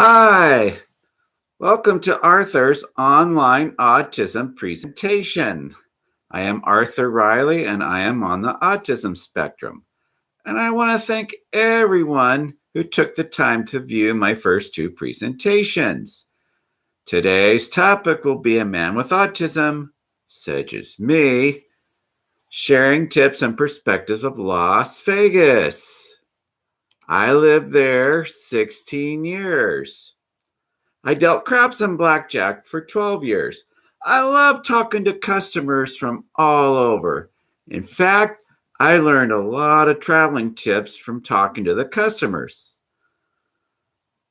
Hi, welcome to Arthur's online autism presentation. I am Arthur Riley and I am on the autism spectrum. And I want to thank everyone who took the time to view my first two presentations. Today's topic will be a man with autism, such as me, sharing tips and perspectives of Las Vegas. I lived there 16 years. I dealt craps and blackjack for 12 years. I love talking to customers from all over. In fact, I learned a lot of traveling tips from talking to the customers.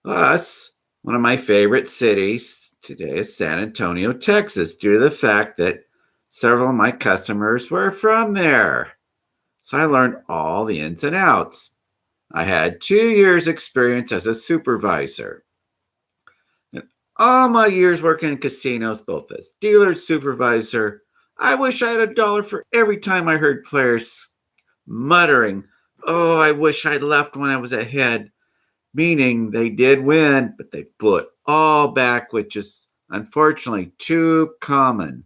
Plus, one of my favorite cities today is San Antonio, Texas, due to the fact that several of my customers were from there. So I learned all the ins and outs. I had 2 years' experience as a supervisor. All my years working in casinos, both as dealer and supervisor, I wish I had $1 for every time I heard players muttering, "Oh, I wish I'd left when I was ahead," meaning they did win, but they blew it all back, which is unfortunately too common.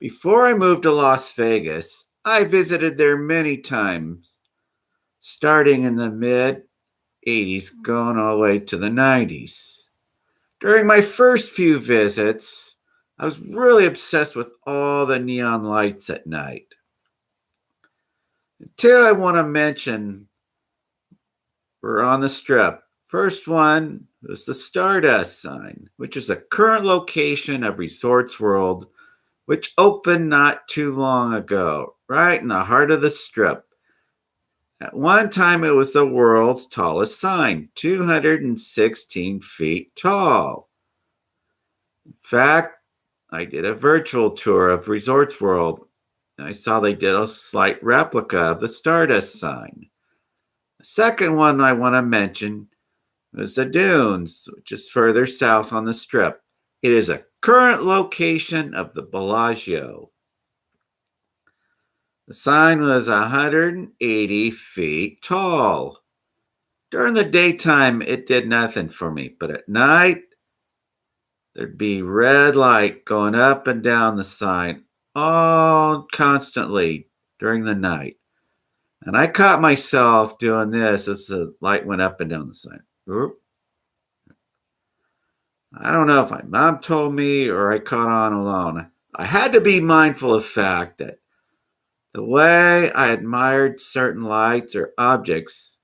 Before I moved to Las Vegas, I visited there many times, starting in the mid 80s, going all the way to the 90s. During my first few visits, I was really obsessed with all the neon lights at night. Two I want to mention were on the strip. First one was the Stardust sign, which is the current location of Resorts World, which opened not too long ago, right in the heart of the strip. At one time, it was the world's tallest sign, 216 feet tall. In fact, I did a virtual tour of Resorts World, and I saw they did a slight replica of the Stardust sign. The second one I want to mention was the Dunes, which is further south on the strip. It is a current location of the Bellagio. The sign was 180 feet tall. During the daytime, it did nothing for me, but at night, there'd be red light going up and down the sign all constantly during the night. And I caught myself doing this as the light went up and down the sign. I don't know if my mom told me or I caught on alone. I had to be mindful of the fact that the way I admired certain lights or objects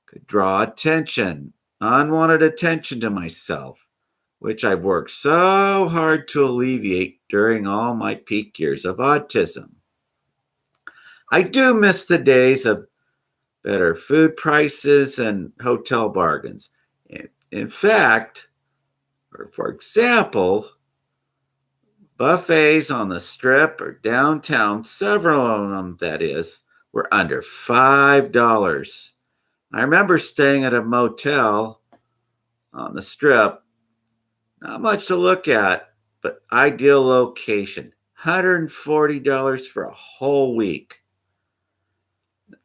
could draw attention, unwanted attention to myself, which I've worked so hard to alleviate during all my peak years of autism. I do miss the days of better food prices and hotel bargains. In fact, for example, buffets on the strip or downtown, several of them, that is, were under $5. I remember staying at a motel on the strip. Not much to look at, but ideal location. $140 for a whole week.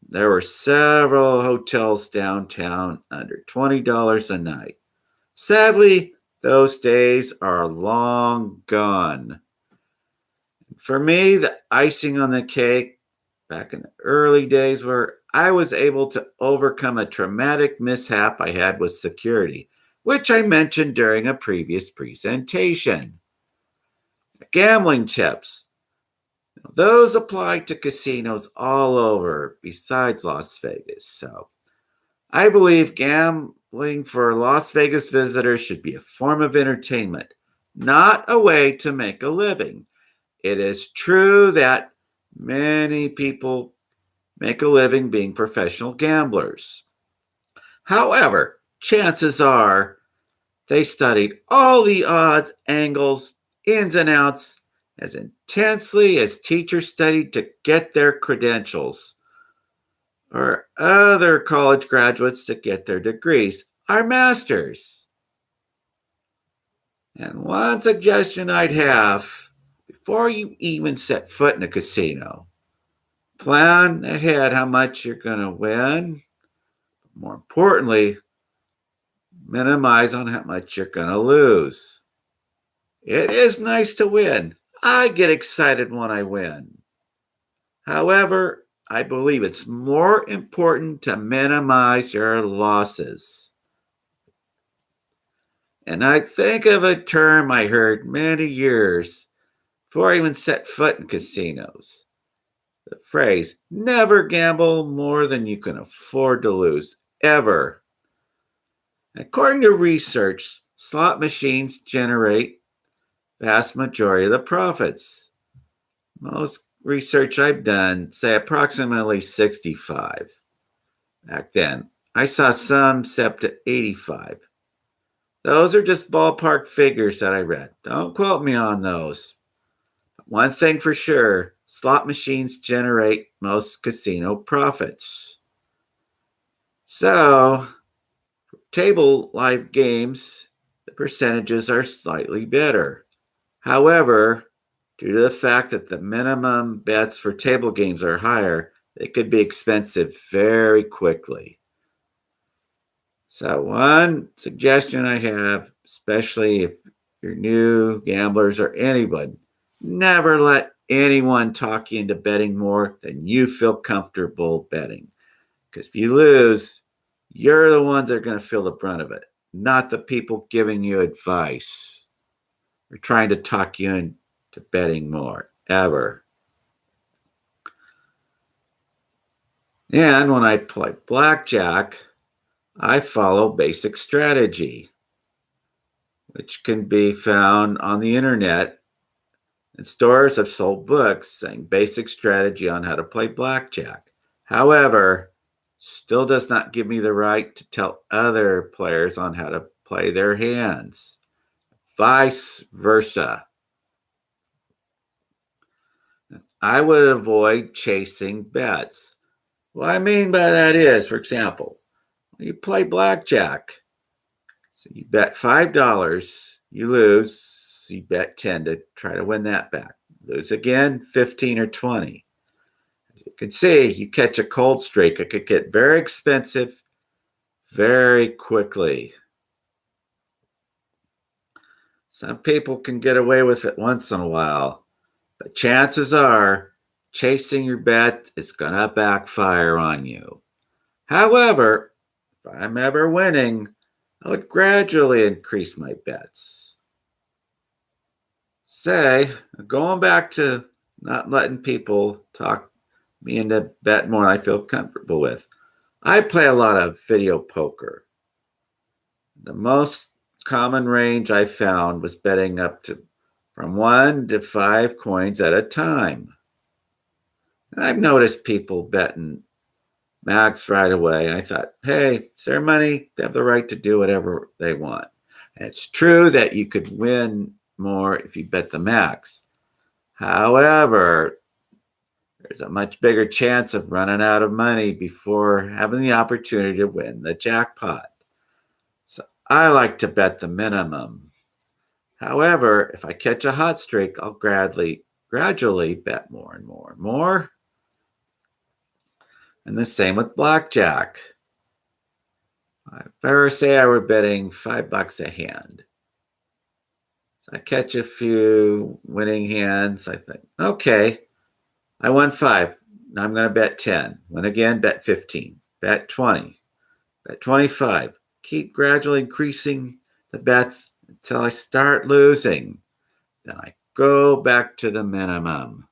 There were several hotels downtown under $20 a night. Sadly, those days are long gone. For me, the icing on the cake back in the early days where I was able to overcome a traumatic mishap I had with security, which I mentioned during a previous presentation. Gambling tips. Those apply to casinos all over besides Las Vegas. So I believe gambling for Las Vegas visitors should be a form of entertainment, not a way to make a living. It is true that many people make a living being professional gamblers. However, chances are they studied all the odds, angles, ins and outs as intensely as teachers studied to get their credentials, or other college graduates to get their degrees, our masters. And one suggestion I'd have before you even set foot in a casino, plan ahead how much you're going to win. More importantly, minimize on how much you're going to lose. It is nice to win. I get excited when I win. However, I believe it's more important to minimize your losses. And I think of a term I heard many years before I even set foot in casinos. The phrase, never gamble more than you can afford to lose, ever. According to research, slot machines generate vast majority of the profits. Most research I've done say approximately 65. Back then, I saw some set to 85. Those are just ballpark figures that I read. Don't quote me on those. One thing for sure, slot machines generate most casino profits. So, table live games, the percentages are slightly better. However, due to the fact that the minimum bets for table games are higher, they could be expensive very quickly. So, one suggestion I have, especially if you're new gamblers or anyone, never let anyone talk you into betting more than you feel comfortable betting. Because if you lose, you're the ones that are going to feel the brunt of it, not the people giving you advice or trying to talk you into betting more, ever. And when I play blackjack, I follow basic strategy, which can be found on the internet. And stores have sold books saying basic strategy on how to play blackjack. However, still does not give me the right to tell other players on how to play their hands. Vice versa. I would avoid chasing bets. What I mean by that is, for example, you play blackjack. So you bet $5, you lose, so you bet 10 to try to win that back. Lose again, 15 or 20. As you can see, you catch a cold streak. It could get very expensive very quickly. Some people can get away with it once in a while, but chances are chasing your bet is going to backfire on you. However, if I'm ever winning, I would gradually increase my bets. Say, going back to not letting people talk me into bet more than I feel comfortable with. I play a lot of video poker. The most common range I found was betting up to from 1 to 5 coins at a time. And I've noticed people betting max right away. I thought, hey, it's their money. They have the right to do whatever they want. And it's true that you could win more if you bet the max. However, there's a much bigger chance of running out of money before having the opportunity to win the jackpot. So I like to bet the minimum. However, if I catch a hot streak, I'll gradually bet more and more and more. And the same with blackjack. If I were to say I were betting $5 a hand, so I catch a few winning hands, I think, okay, I won 5. Now I'm going to bet 10. Win again, bet 15. Bet 20. Bet 25. Keep gradually increasing the bets until I start losing. Then I go back to the minimum.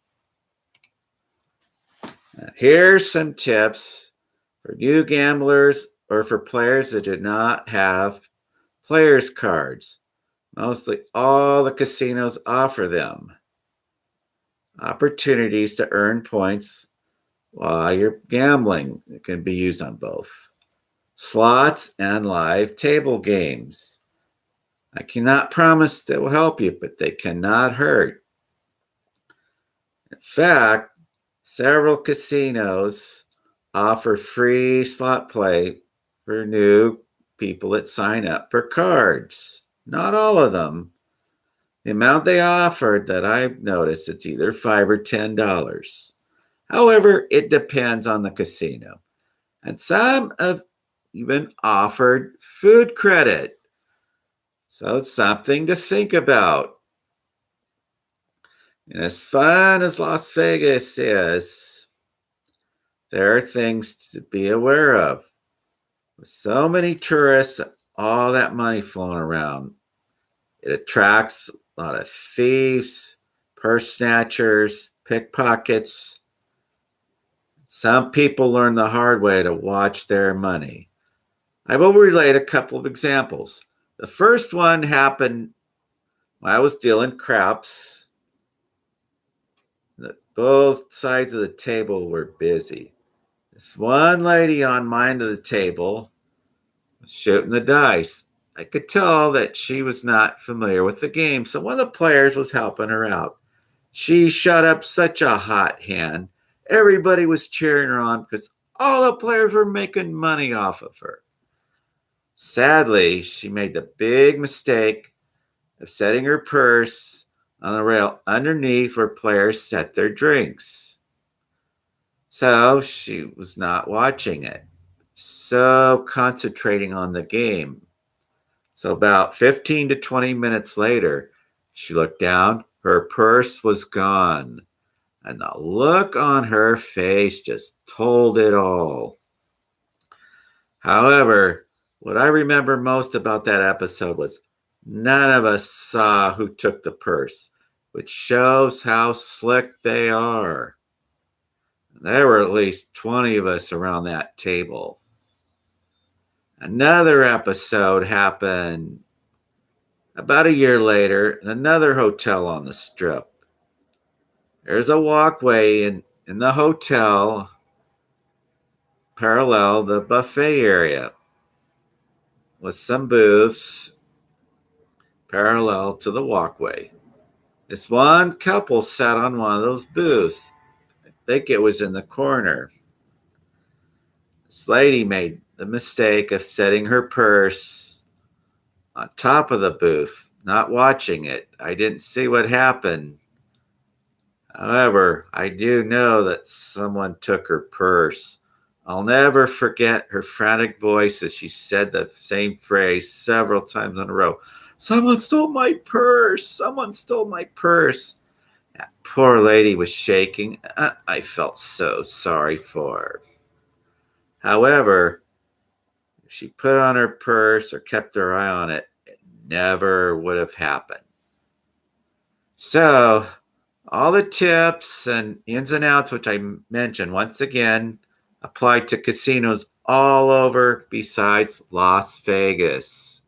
Now, here's some tips for new gamblers or for players that do not have players cards. Mostly all the casinos offer them. Opportunities to earn points while you're gambling. It can be used on both slots and live table games. I cannot promise they will help you, but they cannot hurt. In fact, several casinos offer free slot play for new people that sign up for cards. Not all of them. The amount they offered that I've noticed, it's either $5 or $10. However, it depends on the casino. And some of even offered food credit. So it's something to think about. And as fun as Las Vegas is, there are things to be aware of. With so many tourists, all that money flowing around, it attracts a lot of thieves, purse snatchers, pickpockets. Some people learn the hard way to watch their money. I will relate a couple of examples. The first one happened when I was dealing craps. Both sides of the table were busy. This one lady on my end of the table was shooting the dice. I could tell that she was not familiar with the game, so one of the players was helping her out. She shot up such a hot hand. Everybody was cheering her on because all the players were making money off of her. Sadly, she made the big mistake of setting her purse on the rail underneath where players set their drinks. So she was not watching it, so concentrating on the game. So about 15 to 20 minutes later, she looked down, her purse was gone. And the look on her face just told it all. However, what I remember most about that episode was none of us saw who took the purse, which shows how slick they are. There were at least 20 of us around that table. Another episode happened about a year later in another hotel on the strip. There's a walkway in the hotel parallel the buffet area with some booths parallel to the walkway. This one couple sat on one of those booths. I think it was in the corner. This lady made the mistake of setting her purse on top of the booth, not watching it. I didn't see what happened. However, I do know that someone took her purse. I'll never forget her frantic voice as she said the same phrase several times in a row. Someone stole my purse. Someone stole my purse. That poor lady was shaking. I felt so sorry for her. However, if she put on her purse or kept her eye on it, it never would have happened. So, all the tips and ins and outs, which I mentioned once again, apply to casinos all over besides Las Vegas.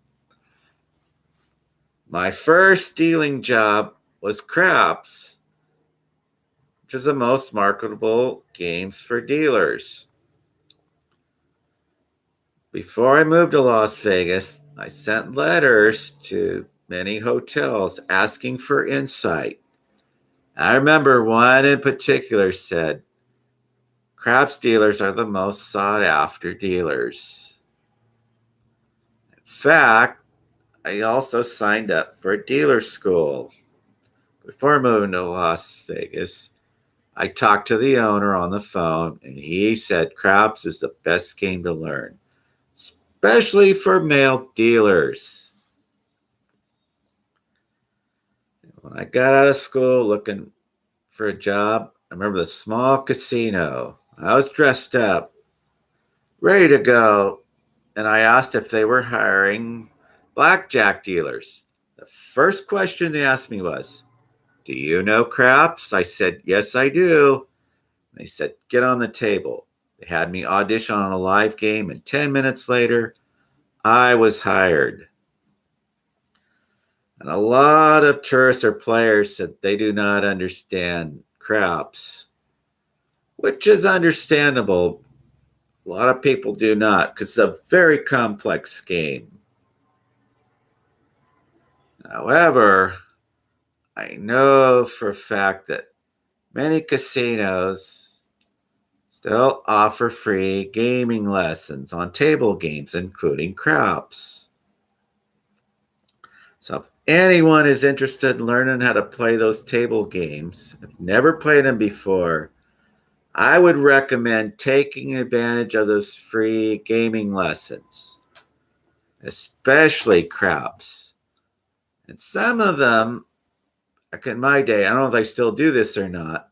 My first dealing job was craps, which is the most marketable games for dealers. Before I moved to Las Vegas, I sent letters to many hotels asking for insight. I remember one in particular said, craps dealers are the most sought after dealers. In fact, I also signed up for a dealer school. Before moving to Las Vegas, I talked to the owner on the phone, and he said craps is the best game to learn, especially for male dealers. When I got out of school looking for a job, I remember the small casino. I was dressed up, ready to go, and I asked if they were hiring blackjack dealers. The first question they asked me was, do you know craps? I said, yes, I do. They said, get on the table. They had me audition on a live game, and 10 minutes later, I was hired. And a lot of tourists or players said they do not understand craps, which is understandable. A lot of people do not because it's a very complex game. However, I know for a fact that many casinos still offer free gaming lessons on table games, including craps. So if anyone is interested in learning how to play those table games, if never played them before, I would recommend taking advantage of those free gaming lessons, especially craps. And some of them, back in my day, I don't know if they still do this or not,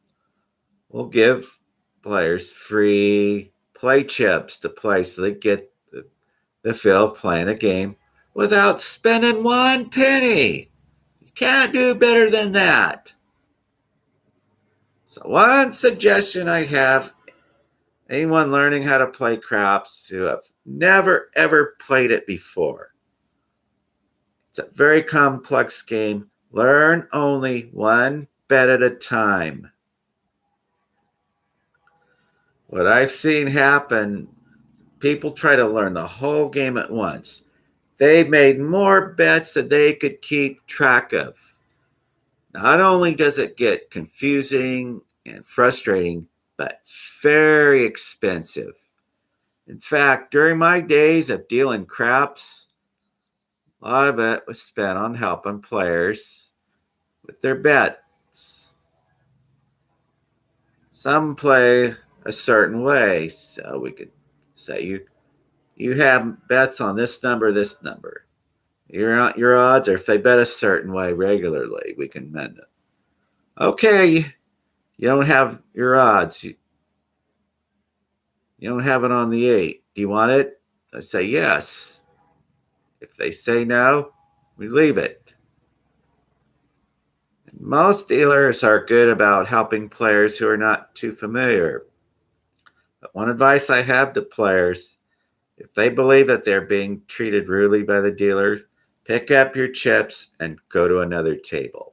will give players free play chips to play so they get the feel of playing a game without spending one penny. You can't do better than that. So, one suggestion I have, anyone learning how to play craps who have never ever played it before, it's a very complex game. Learn only one bet at a time. What I've seen happen, people try to learn the whole game at once. They made more bets than they could keep track of. Not only does it get confusing and frustrating, but very expensive. In fact, during my days of dealing craps, a lot of it was spent on helping players with their bets. Some play a certain way, so we could say you have bets on this number. Your odds are if they bet a certain way regularly, we can mend it. Okay, you don't have your odds. You don't have it on the 8. Do you want it? I say yes. If they say no, we leave it. Most dealers are good about helping players who are not too familiar. But one advice I have to players, if they believe that they're being treated rudely by the dealer, pick up your chips and go to another table.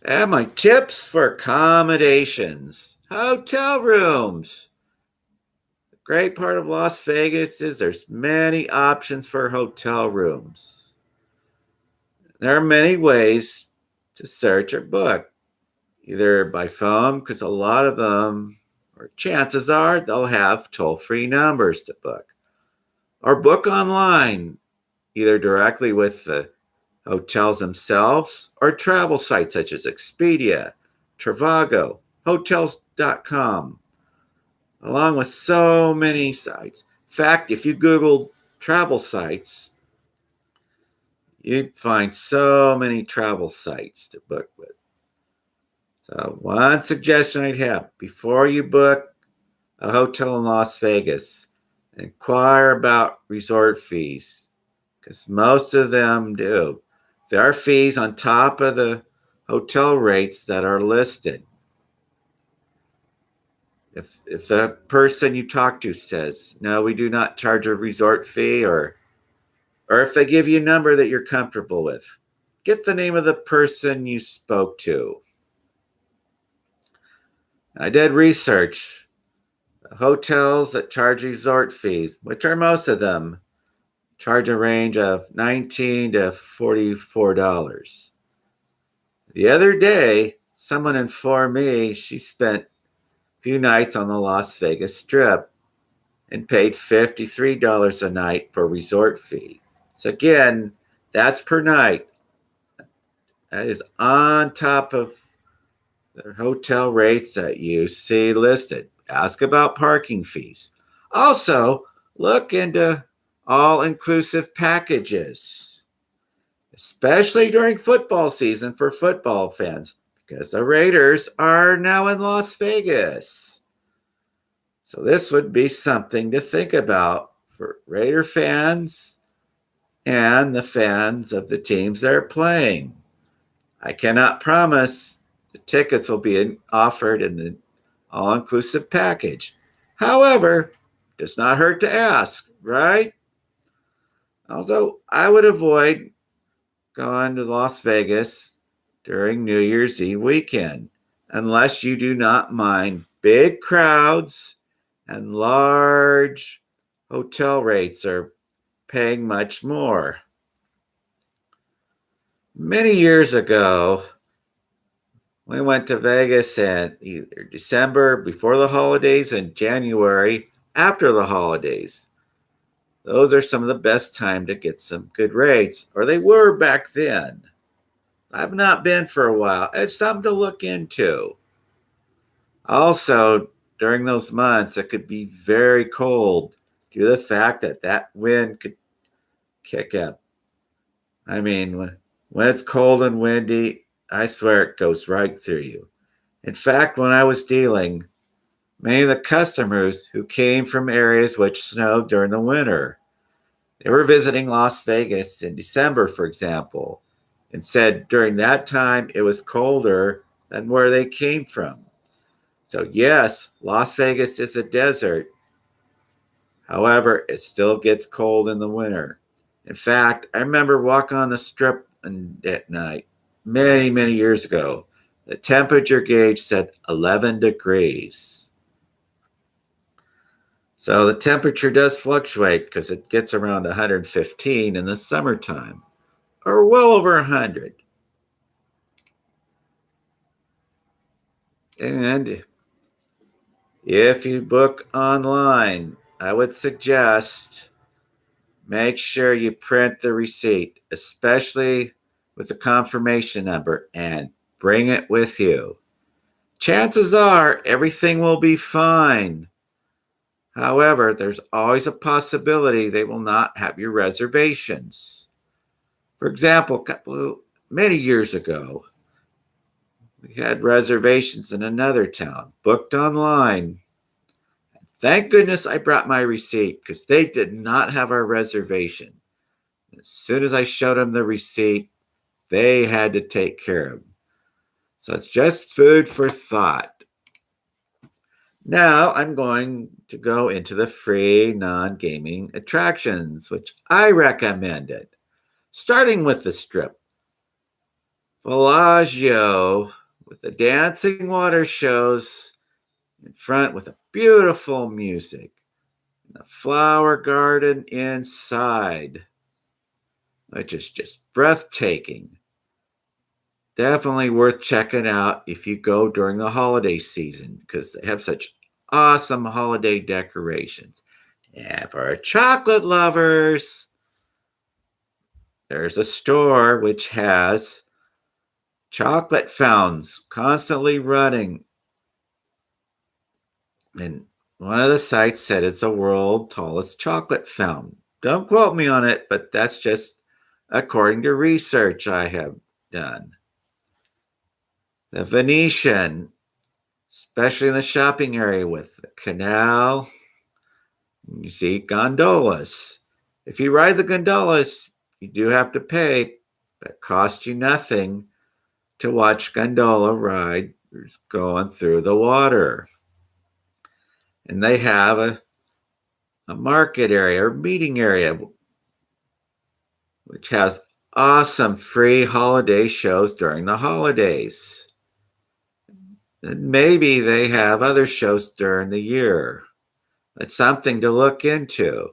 And my tips for accommodations. Hotel rooms. The great part of Las Vegas is there's many options for hotel rooms. There are many ways to search or book, either by phone, because a lot of them, or chances are, they'll have toll-free numbers to book, or book online, either directly with the hotels themselves or travel sites such as Expedia, Trivago, Hotels.com, along with so many sites. In fact, if you Google travel sites, you'd find so many travel sites to book with. So, one suggestion I'd have before you book a hotel in Las Vegas, inquire about resort fees, because most of them do. There are fees on top of the hotel rates that are listed. If the person you talk to says, no, we do not charge a resort fee, or if they give you a number that you're comfortable with, get the name of the person you spoke to. I did research. Hotels that charge resort fees, which are most of them, charge a range of $19 to $44. The other day, someone informed me she spent a few nights on the Las Vegas Strip and paid $53 a night for a resort fee. So again, that's per night. That is on top of the hotel rates that you see listed. Ask about parking fees. Also, look into all-inclusive packages, especially during football season for football fans, because the Raiders are now in Las Vegas. So this would be something to think about for Raider fans and the fans of the teams they're playing. I cannot promise the tickets will be offered in the all-inclusive package. However, it does not hurt to ask, right? Although I would avoid going to Las Vegas during New Year's Eve weekend unless you do not mind big crowds and large hotel rates are paying much more. Many years ago, we went to Vegas in either December before the holidays and January after the holidays. Those are some of the best time to get some good rates, or they were back then. I've not been for a while. It's something to look into. Also, during those months, it could be very cold due to the fact that that wind could kick up. I mean, when it's cold and windy, I swear it goes right through you. In fact, when I was dealing, many of the customers who came from areas which snowed during the winter, they were visiting Las Vegas in December, for example, and said during that time it was colder than where they came from. So, yes, Las Vegas is a desert. However, it still gets cold in the winter. In fact, I remember walking on the strip at night many, many years ago. The temperature gauge said 11 degrees. So the temperature does fluctuate because it gets around 115 in the summertime, or well over 100. And if you book online, I would suggest make sure you print the receipt, especially with the confirmation number, and bring it with you. Chances are everything will be fine. However, there's always a possibility they will not have your reservations. For example, many years ago, we had reservations in another town, booked online. Thank goodness I brought my receipt because they did not have our reservation. As soon as I showed them the receipt, they had to take care of them. So it's just food for thought. Now I'm going to go into the free non-gaming attractions, which I recommended. Starting with the strip. Bellagio with the dancing water shows in front with a beautiful music. And a flower garden inside, which is just breathtaking. Definitely worth checking out if you go during the holiday season because they have such awesome holiday decorations. And for our chocolate lovers, there's a store which has chocolate fountains constantly running. And one of the sites said it's the world's tallest chocolate fountain. Don't quote me on it, but that's just according to research I have done. The Venetian, especially in the shopping area with the canal, you see gondolas. If you ride the gondolas, you do have to pay, but it costs you nothing to watch gondola ride going through the water. And they have a market area or meeting area which has awesome free holiday shows during the holidays. And maybe they have other shows during the year. It's something to look into.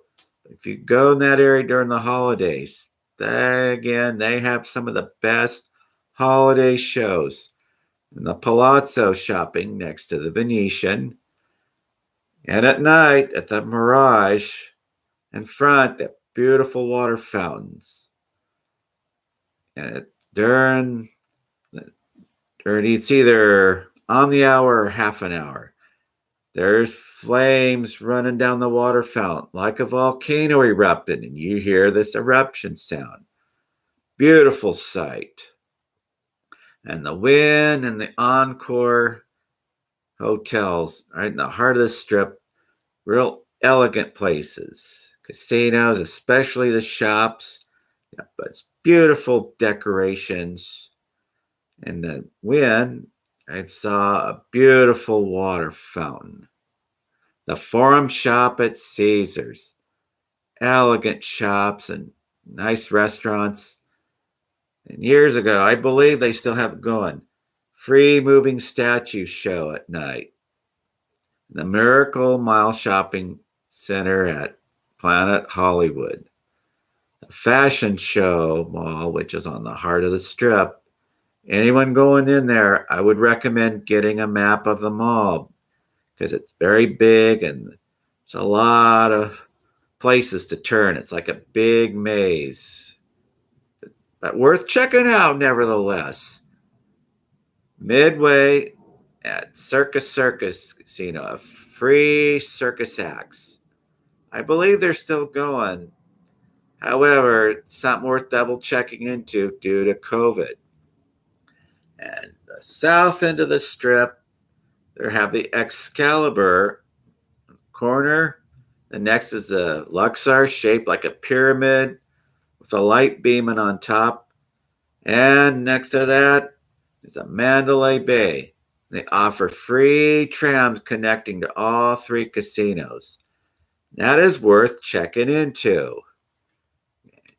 If you go in that area during the holidays, they have some of the best holiday shows. In the Palazzo shopping next to the Venetian, and at night at the Mirage in front, the beautiful water fountains. And during it's either on the hour or half an hour. There's flames running down the water fountain like a volcano erupting, and you hear this eruption sound. Beautiful sight. And the Wynn and the Encore hotels right in the heart of the strip, real elegant places. Casinos, especially the shops, yeah, but it's beautiful decorations. And the Wynn, I saw a beautiful water fountain. The Forum shop at Caesars, elegant shops and nice restaurants. And years ago, I believe they still have it going. Free moving statue show at night. The Miracle Mile Shopping Center at Planet Hollywood. The Fashion Show Mall, which is on the heart of the strip. Anyone going in there, I would recommend getting a map of the mall because it's very big and there's a lot of places to turn. It's like a big maze. but worth checking out nevertheless. Midway at Circus Casino, a free circus acts. I believe they're still going. However, it's not worth double checking into due to COVID. And the south end of the strip, there have the Excalibur corner. The next is the Luxor, shaped like a pyramid with a light beaming on top. And next to that is a Mandalay Bay. They offer free trams connecting to all three casinos. That is worth checking into.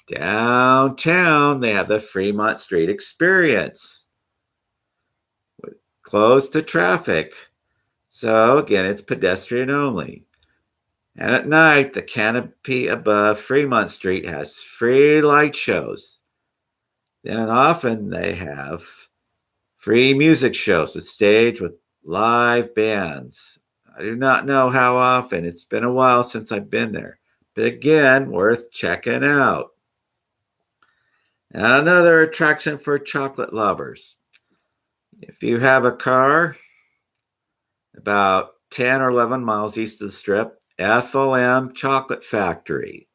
Downtown, they have the Fremont Street Experience, closed to traffic. So again, it's pedestrian only. And at night, the canopy above Fremont Street has free light shows. Then often they have free music shows with stage with live bands. I do not know how often. It's been a while since I've been there. But again, worth checking out. And another attraction for chocolate lovers. If you have a car about 10 or 11 miles east of the strip, Ethel M. Chocolate Factory.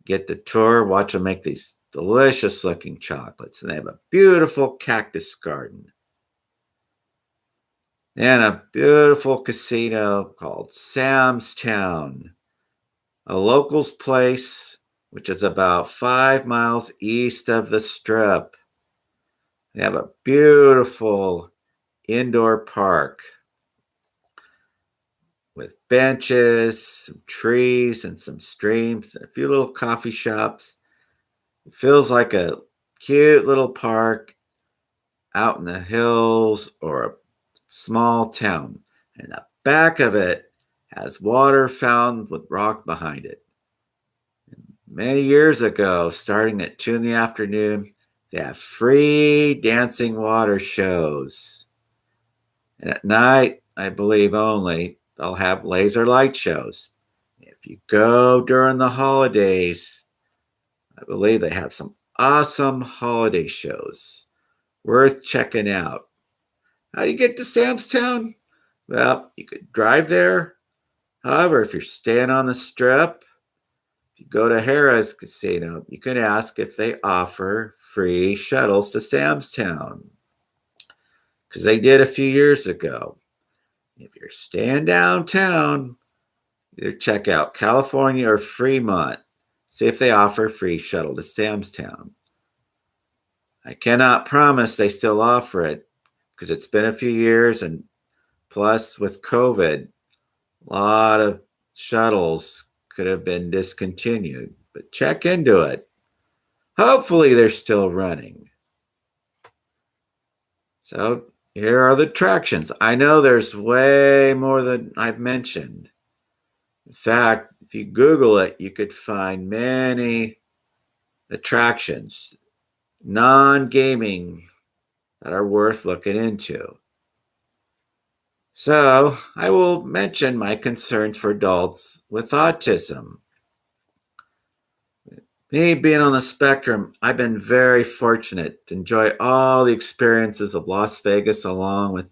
Get the tour, watch them make these delicious looking chocolates. And they have a beautiful cactus garden. And a beautiful casino called Sam's Town, a locals place, which is about 5 miles east of the strip. They have a beautiful indoor park with benches, some trees, and some streams, and a few little coffee shops. It feels like a cute little park out in the hills or a small town. And the back of it has water fountain with rock behind it. Many years ago, starting at 2 in the afternoon, they have free dancing water shows. And at night, I believe only, they'll have laser light shows. If you go during the holidays, I believe they have some awesome holiday shows worth checking out. How do you get to Sam's Town? Well, you could drive there. However, if you're staying on the strip, if you go to Harrah's Casino, you can ask if they offer free shuttles to Sam's Town, because they did a few years ago. If you're staying downtown, either check out California or Fremont. See if they offer free shuttle to Sam's Town. I cannot promise they still offer it because it's been a few years, and plus with COVID, a lot of shuttles could have been discontinued. But check into it. Hopefully they're still running. So here are the attractions. I know there's way more than I've mentioned. In fact, if you Google it, you could find many attractions, non-gaming, that are worth looking into. So I will mention my concerns for adults with autism. Me being on the spectrum, I've been very fortunate to enjoy all the experiences of Las Vegas along with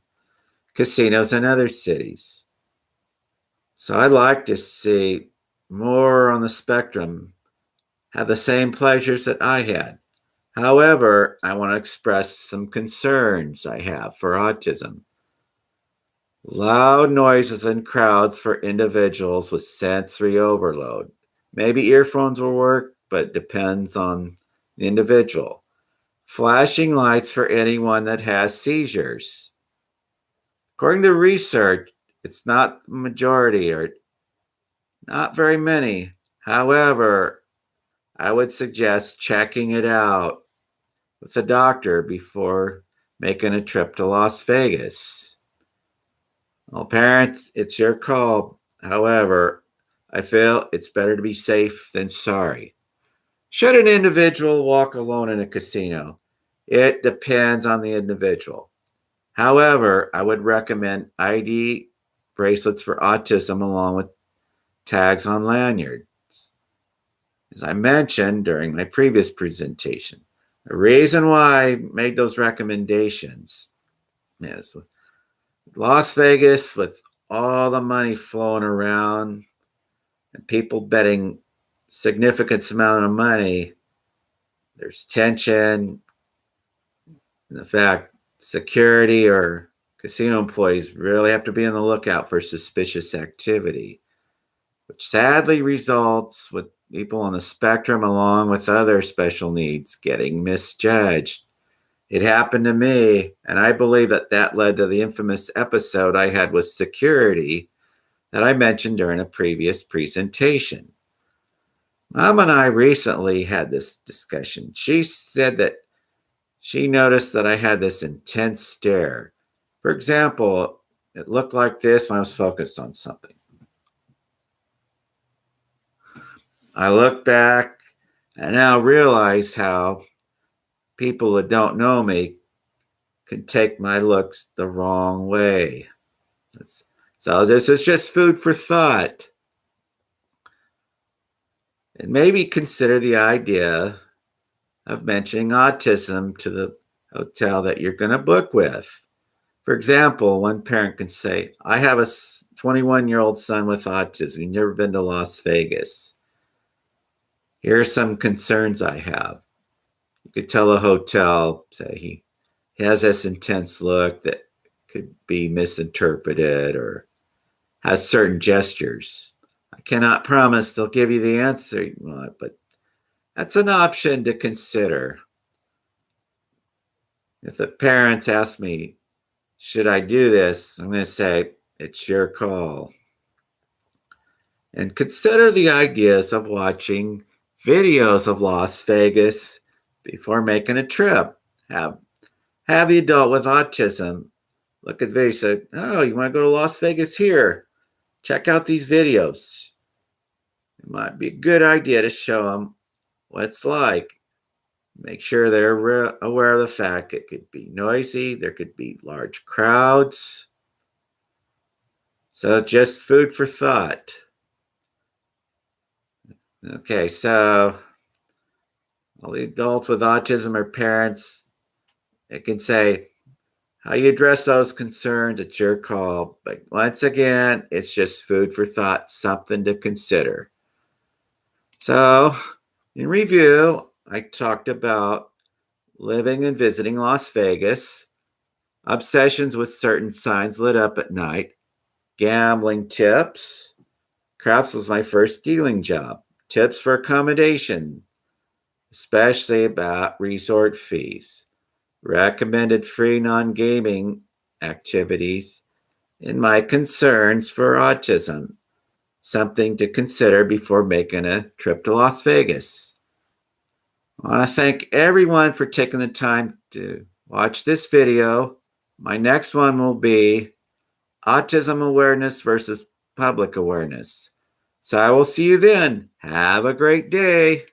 casinos in other cities. So I'd like to see more on the spectrum have the same pleasures that I had. However, I want to express some concerns I have for autism. Loud noises in crowds for individuals with sensory overload. Maybe earphones will work, but it depends on the individual. Flashing lights for anyone that has seizures. According to research, it's not the majority or not very many. However, I would suggest checking it out with a doctor before making a trip to Las Vegas. Well, parents, it's your call. However, I feel it's better to be safe than sorry. Should an individual walk alone in a casino? It depends on the individual. However, I would recommend ID bracelets for autism along with tags on lanyards. As I mentioned during my previous presentation, The reason why I made those recommendations is Las Vegas, with all the money flowing around and people betting significant amount of money, there's tension. In fact, security or casino employees really have to be on the lookout for suspicious activity, which sadly results with people on the spectrum along with other special needs getting misjudged. It happened to me, and I believe that led to the infamous episode I had with security that I mentioned during a previous presentation. Mom and I recently had this discussion. She said that she noticed that I had this intense stare. For example, it looked like this when I was focused on something. I look back and now realize how people that don't know me can take my looks the wrong way. So this is just food for thought. And maybe consider the idea of mentioning autism to the hotel that you're going to book with. For example, one parent can say, I have a 21-year-old son with autism. He's never been to Las Vegas. Here are some concerns I have. You could tell a hotel, say he has this intense look that could be misinterpreted or has certain gestures. I cannot promise they'll give you the answer you want, but that's an option to consider. If the parents ask me, should I do this? I'm going to say, it's your call. And consider the ideas of watching videos of Las Vegas before making a trip. Have the adult with autism look at the video and say, oh, you want to go to Las Vegas? Here, check out these videos. It might be a good idea to show them what it's like. Make sure they're aware of the fact it could be noisy, there could be large crowds. So just food for thought. Okay, so all the adults with autism or parents, it can say, how you address those concerns, it's your call. But once again, it's just food for thought, something to consider. So, in review, I talked about living and visiting Las Vegas, obsessions with certain signs lit up at night, gambling tips, craps was my first dealing job, tips for accommodation, especially about resort fees, recommended free non-gaming activities, and my concerns for autism, something to consider before making a trip to Las Vegas. I want to thank everyone for taking the time to watch this video. My next one will be autism awareness versus public awareness. So I will see you then. Have a great day.